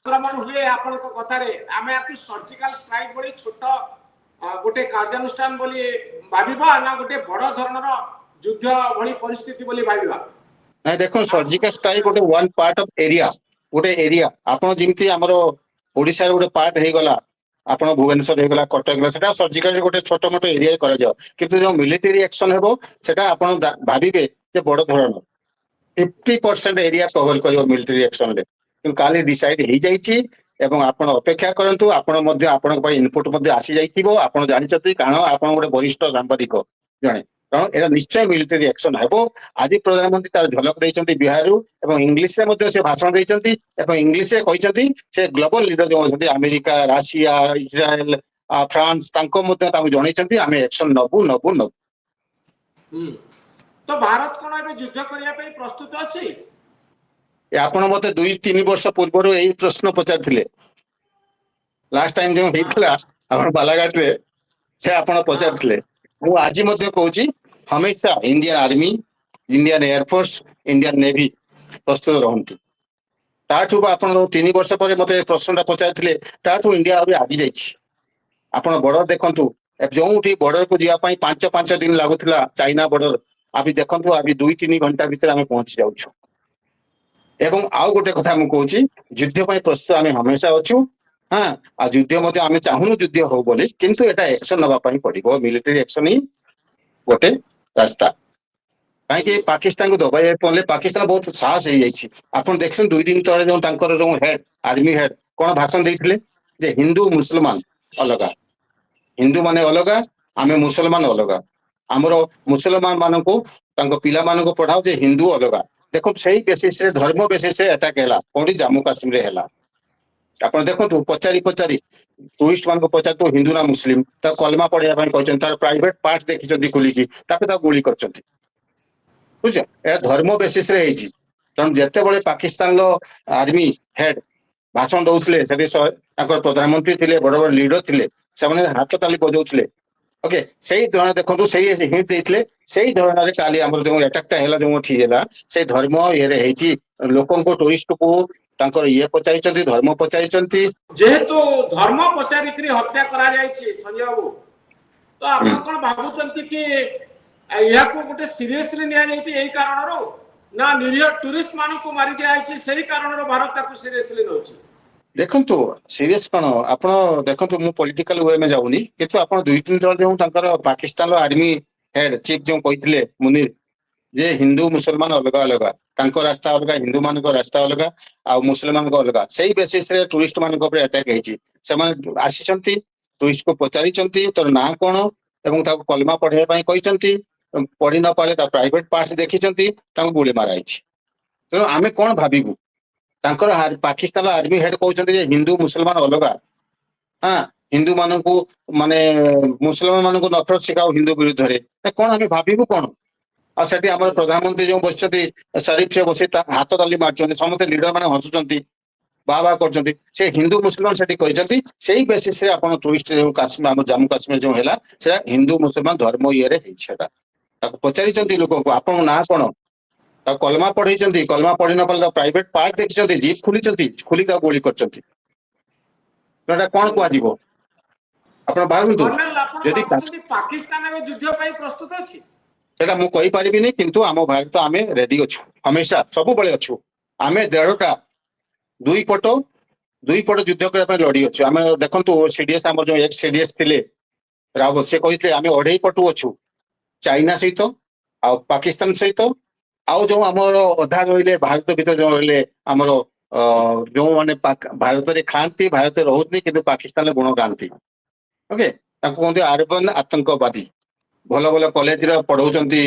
आक्रमण हुए आपण कथारे आमे आकु सर्जिकल स्ट्राइक बोली छोट गोटे कार्यानुष्ठान बोली भाबिबा ना गोटे बड़ धरणर युद्ध भली परिस्थिति बोली भाबिबा ना देखो सर्जिकल स्ट्राइक गोटे वन पार्ट ऑफ एरिया गोटे एरिया आपण जिमती हमरो ओडिसा गोटे पार्ट हे गला आपण भुवनेश्वर हे गला कटक गला सेटा सर्जिकल गोटे छोट मोट एरिया करा जाओ किंतु जो मिलिटरी एक्शन हेबो सेटा आपण भाबिबे जे बड़ धरण 50% एरिया कवर करियो मिलिटरी एक्शन रे कि काली डिसाइड हे जाईची एवं आपण अपेक्षा करंतु आपण मध्ये आपण पय इनपुट मध्ये आसी जाईथिबो आपण जानिचती कारण आपण गोटे वरिष्ठ सांबादिक जणे कारण एरा निश्चय मिलिटरी एक्शन हेबो आज प्रधानमंत्री तार झलक दैचंती बिहारु एवं इंग्लिश रे मध्ये से भाषण दैचंती एवं इंग्लिश रे कहिचंती से ग्लोबल लीडर जो छथि अमेरिका रशिया इस्राएल फ्रांस तांको मध्ये तांको जणैचंती आमे एक्शन नबु नबु नबु तो भारत कोन एबे युद्ध करिया पे प्रस्तुत अछि आपण मते 2-3 वर्ष पूर्व यही प्रश्न पचारथिले लास्ट टाइम जो हेतला आपण बालाघाट रे से आपण पचारथिले मु आज मध्ये कहूची हमेशा Indian army Indian air force Indian navy प्रस्तुत रहंती ताठू आपण 3 वर्ष पर मते प्रश्नटा पचारथिले ताठू इंडिया अबे आगी जाईछि आपण बॉर्डर देखंतु जोठी बॉर्डर को जिया पई 5 दिन लागुथिला चाइना बॉर्डर अभी देखंतु अभी 2-3 घंटा भीतर आमे पहुंच जाउछु एवं आउ गोटे कथा मु कहूची युद्ध पई प्रस्तुत आमे हमेशा अछु हां आ युद्ध मध्ये आमे चाहुनु युद्ध हो बोली किंतु एटा एक्शन नबा पई पड़िबो मिलिटरी एक्शन ही गोटे रास्ता काहे कि पाकिस्तान को दबाई पड़ले पाकिस्तान बहुत साहस हे जाईछि आपण देखछन 2 दिन तळे जो तांकर जो हेड आर्मी हेड कोन भाषण देथिले जे हिंदू मुसलमान अलगा हिंदू माने अलगा आमे मुसलमान अलगा हमरो मुसलमान मानको तांको पिला मानको पढाओ जे हिंदू अलगा देखो सही बेसिस रे धर्म बेसिस रे अटैक हैला कोडी जम्मू कश्मीर रे हैला आपण देखो पचारी पचारी टूरिस्ट मान को पचार तो हिंदू ना मुस्लिम ता कलमा पढिया पई कहचन तार प्राइवेट पार्ट देखि जदी खुली की ताके ता गोली करचंती बुझ ए धर्म बेसिस रे हेजी तन जते बळे पाकिस्तान लो आर्मी हेड भाषण दउथले सेबे ताकर प्रधानमंत्री थिले बड़ बड़ लीडर थिले सेमाने हाथ ताली बजाउथले ओके सही धरण देखंतु सही हिंट देइथले सही धरण रे काली हमर जो अटैक हैला जो ठी हैला से धर्म ये रे हेची लोकन को टूरिस्ट को तांकर ये पचारिचंती धर्म पचारिचंती जेहेतु धर्म पचारि करी हत्या करा जायछि संजय बाबू तो आपण कोन भाबुचंती कि या को गोटे सीरियसली निया जायछि एही कारण रो ना निरीह टूरिस्ट मान को मारि दिया आइछि सही कारण रो भारत ताकू सीरियसली नउछि देखंतु सीरियस कोन आपण देखंतु मु पॉलिटिकल वे में जाउनी किंतु आपण 2-3 जण जो तांकर पाकिस्तान रो आर्मी हेड चीफ जो कहितले मुनीर जे हिंदू मुसलमान अलगा अलगा तांको रास्ता अलगा हिंदू मान को रास्ता अलगा आ मुसलमान को अलगा सही बेसिस रे टूरिस्ट मान को ऊपर अटैक हेची समान आसीचंती टूरिस्ट को पचारिचंती तोर ना कोन एवं ताको कलमा पढे पई कहिचंती पढी न पाले ता प्राइवेट पार्ट्स देखिचंती ताको गोली माराइछि तो आमे कोन भाबिबु तांकर पाकिस्तान आर्मी हेड कहउचंती जे हिंदू मुसलमान अलगा हां हिंदू मान को माने मुसलमान मान को नफरत सिखाओ हिंदू विरुद्ध रे कोन हमें भाबिबु कोन आ सेठी हमर प्रधानमंत्री जो बसचती शरीफ से बसी हाथ ताली मारचंती समस्त लीडर माने हंसुचंती बाबा करचंती से हिंदू मुसलमान सेठी कहिचंती सेही बेसिस रे आपण टूरिस्ट जो काश्मीर हम जम्मू काश्मीर जो हैला सेटा हिंदू मुसलमान धर्म ये रे हेछटा ताको पचारिचंती लोक को आपण ना कोन ता कलमा पढैचंती कलमा पढि न पल्ला प्राइवेट पार्ट देखिचंती जीप खुलिचंती खुली ता गोली करचंती तोटा कोन को आजीबो आपण भाबंतु जदी पाकिस्तान में युद्ध पई प्रस्तुत अछि सेटा मु कहि परिबिनी किंतु हम भारत आमे रेडी अछु हमेशा सब बळे अछु आमे देड़ोटा दुई पट युद्ध करे पे लड़ी अछु आमे देखंतु सीडीएस हमर जो एक्स सीडीएस थिले रावत से कहितले आमे अढेई पटु अछु चाइना सहित आ पाकिस्तान सहित आउ जो हमर अधा रहिले भारत भीतर जो रहिले हमर जो माने भारत रे खांती भारत रहउतनी किंतु पाकिस्तान रे गुण गांती ओके ताको कोंते अर्बन आतंकवादी भलो भलो कॉलेज रे पढौचंती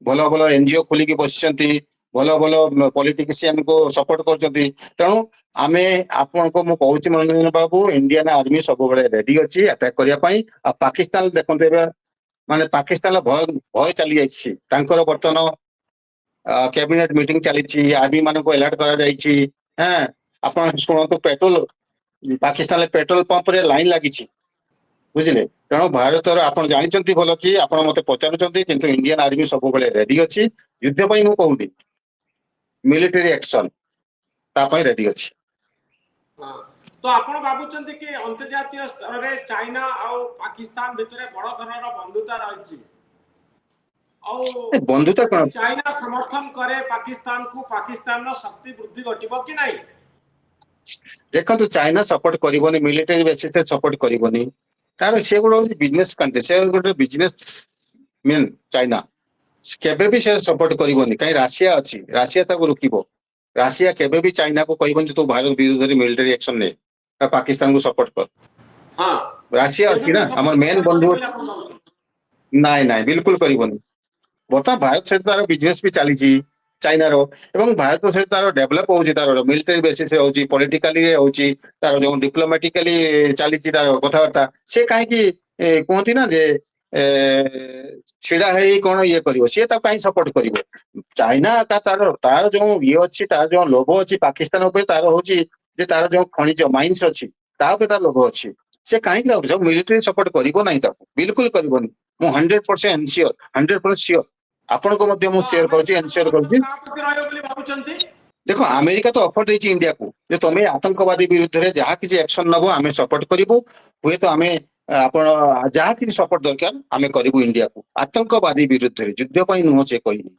भलो भलो एनजीओ खोली की बसिचंती भलो भलो पॉलिटिशियन को सपोर्ट करचंती तेणु आमे आपन को मु कहउची मनोरंजन बाबू इंडियन आर्मी सब बळे रेडी अछि अटैक करिया पई आ पाकिस्तान देखंते माने पाकिस्तान भय भय चली जाइछि तांकर बर्तन कैबिनेट मीटिंग चली आर्मी मान को अलर्ट करा जाइछि हैं आपण सुनतो पेट्रोल पाकिस्तान ले पेट्रोल पंप रे लाइन लागिछि बुझिले तेणु भारत आपण जानिचंती भलो कि आपण मते पचारुचंती किंतु इंडियन आर्मी सब बळे रेडी अछि युद्ध पई मु कहूनी मिलिटरी एक्शन ता पई रेडी अछि हाँ। तो आपण भाबुचंती कि अंतर्जातीय स्तर रे चाइना आउ पाकिस्तान भितरे बड़ धरनर बंधुता रहिछि आउ ए बंधुता जदि कौन? चाइना समर्थन करे पाकिस्तान को पाकिस्तान रो शक्ति वृद्धि घटिबो कि नहीं? देखନ୍ତୁ ଚାଇନା ସପୋର୍ଟ କରିବନି, ମିଲିଟାରୀ ବେସିସରେ ସପୋର୍ଟ କରିବନି। ତାର ସେ ଗୋଟେ ହଉଛି ବିଜନେସ କଣ୍ଟ୍ରି, ସେ ଗୋଟେ ବିଜନେସ ମେନ୍ ଚାଇନା। କେବେ ବି ସେ ସପୋର୍ଟ କରିବନି, କାହିଁ ରାସିଆ ଅଛି, ରାସିଆ ତାକୁ ରୋକିବ। ରାସିଆ କେବେ ବି ଚାଇନାକୁ କହିବନି ଯେ ତୁ ଭାରତ ବିରୁଦ୍ଧରେ ମିଲିଟାରୀ ଆକ୍ସନ ନେ, ବା ପାକିସ୍ତାନକୁ ସପୋର୍ଟ କର। हाँ। ରାସିଆ ଅଛି केबे ନା भी ଆମର सपोर्ट ମେନ୍ करबो ବନ୍ଧୁ। बोली आपण भाबुछन? ନାଇଁ ନାଇଁ ବିଲକୁଲ କରିବନି। ବର୍ତ୍ତମାନ ଭାରତ ସହିତ ତାର ବିଜନେସ ବି ଚାଲିଛି ଚାଇନାର, ଏବଂ ଭାରତ ସହିତ ତାର ଡେଭଲପ ହଉଛି, ତାର ମିଲିଟାରୀ ବେସିସରେ ହଉଛି, ପଲିଟିକାଲି ହଉଛି, ତାର ଯୋଉ ଡିପ୍ଲୋମାଟିକାଲି ଚାଲିଛି ତାର କଥାବାର୍ତ୍ତା, ସେ କାହିଁକି କୁହନ୍ତି ନା ଯେ ଏ ଛିଡା ହେଇ କଣ ଇଏ କରିବ, ସିଏ ତାକୁ କାହିଁକି ସପୋର୍ଟ କରିବ? ଚାଇନା ତାର ତାର ଯୋଉ ଇଏ ଅଛି, ତାର ଯୋଉ ଲୋଭ ଅଛି ପାକିସ୍ତାନ ଉପରେ, ତାର ହଉଛି ଯେ ତାର ଯୋଉ ଖଣିଜ ମାଇନ୍ସ ଅଛି ତା ଉପରେ ତାର ଲୋଭ ଅଛି। ସେ କାହିଁକି ତାକୁ ସବୁ ମିଲିଟାରୀ ସପୋର୍ଟ କରିବ ନାହିଁ, ତାକୁ ବିଲକୁଲ କରିବନି। ମୁଁ 100% ଏନସିଓର, 100% ସିଓର। ଆପଣଙ୍କୁ ମଧ୍ୟ ମୁଁ तो ସେୟାର କରୁଛି, अमेरिका ଏନସିଓର समर्थन କରୁଛି। का प्रति रहयो बोली भाबुचंती? ଦେଖ ଆମେରିକା ତ ଅଫର ଦେଇଛି ଇଣ୍ଡିଆକୁ ଯେ ତମେ ଆତଙ୍କବାଦୀ ବିରୁଦ୍ଧରେ ଯାହା କିଛି ଆକ୍ସନ ନବ ଆମେ ସପୋର୍ଟ କରିବୁ। ହୁଏତ ଆମେ ଆପଣ ଯାହା କିଛି ସପୋର୍ଟ ଦରକାର ଆମେ କରିବୁ ଇଣ୍ଡିଆକୁ, ଆତଙ୍କବାଦୀ ବିରୁଦ୍ଧରେ, ଯୁଦ୍ଧ ପାଇଁ ନୁହଁ ସେ କହିନି।